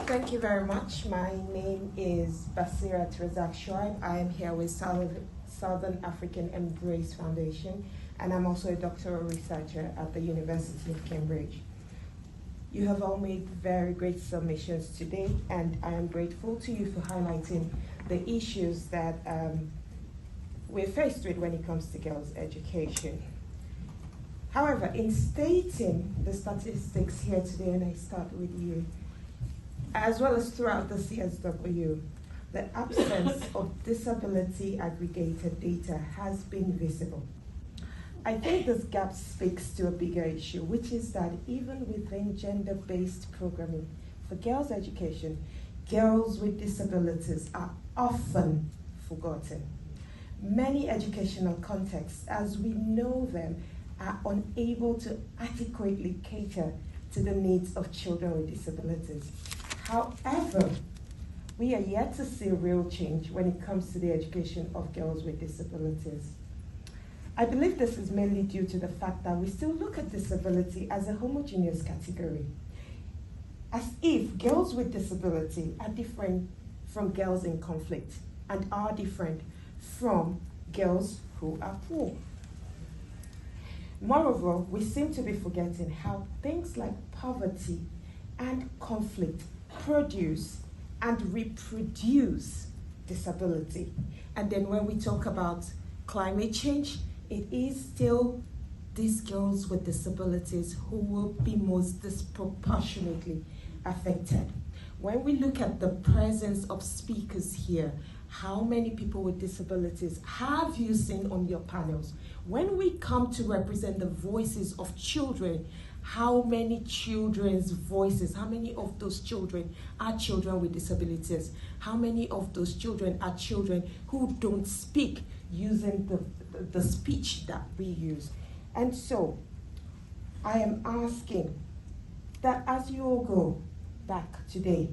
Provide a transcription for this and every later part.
Thank you very much. My name is Razaq-Shuaib. I am here with Southern African Embrace Foundation, and I'm also a doctoral researcher at the University of Cambridge. You have all made very great submissions today, and I am grateful to you for highlighting the issues that we're faced with when it comes to girls' education. However, in stating the statistics here today, and I start with you, as well as throughout the CSW, the absence of disability aggregated data has been visible. I think this gap speaks to a bigger issue, which is that even within gender-based programming for girls' education, girls with disabilities are often forgotten. Many educational contexts, as we know them, are unable to adequately cater to the needs of children with disabilities. However, we are yet to see real change when it comes to the education of girls with disabilities. I believe this is mainly due to the fact that we still look at disability as a homogeneous category, as if girls with disability are different from girls in conflict and are different from girls who are poor. Moreover, we seem to be forgetting how things like poverty and conflict produce and reproduce disability. And then when we talk about climate change, it is still these girls with disabilities who will be most disproportionately affected. When we look at the presence of speakers here, how many people with disabilities have you seen on your panels? When we come to represent the voices of children, how many children's voices, how many of those children are children with disabilities? How many of those children are children who don't speak using the speech that we use? And so, I am asking that as you all go back today,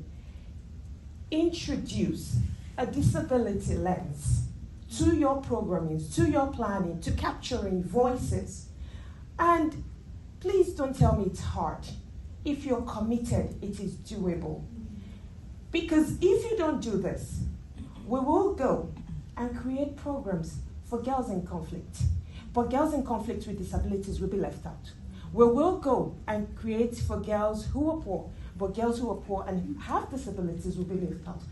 introduce a disability lens to your programming, to your planning, to capturing voices. And please don't tell me it's hard. If you're committed, it is doable. Because if you don't do this, we will go and create programs for girls in conflict. But girls in conflict with disabilities will be left out. We will go and create for girls who are poor, but girls who are poor and have disabilities will be left out.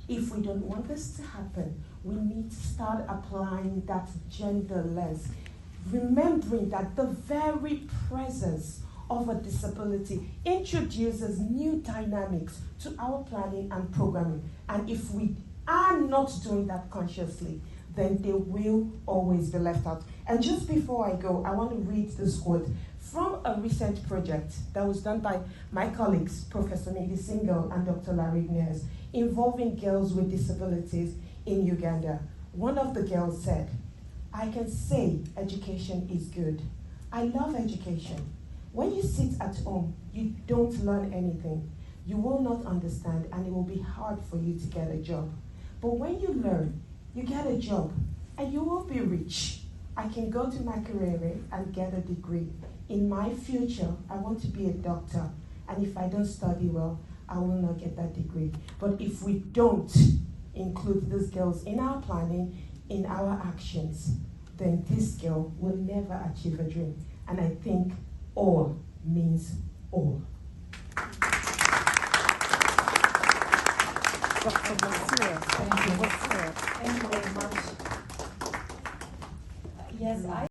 If we don't want this to happen, we need to start applying that gender lens, remembering that the very presence of a disability introduces new dynamics to our planning and programming. And if we are not doing that consciously, then they will always be left out. And just before I go, I want to read this quote from a recent project that was done by my colleagues, Professor Nidhi Singal and Dr. Laraib, Niaz, involving girls with disabilities in Uganda. One of the girls said, "I can say education is good. I love education. When you sit at home, you don't learn anything. You will not understand, and it will be hard for you to get a job. But when you learn, you get a job, and you will be rich. I can go to Makerere and get a degree. In my future, I want to be a doctor, and if I don't study well, I will not get that degree." But if we don't include these girls in our planning, in our actions, then this girl will never achieve a dream. And I think all means all. Thank you very much. Yes,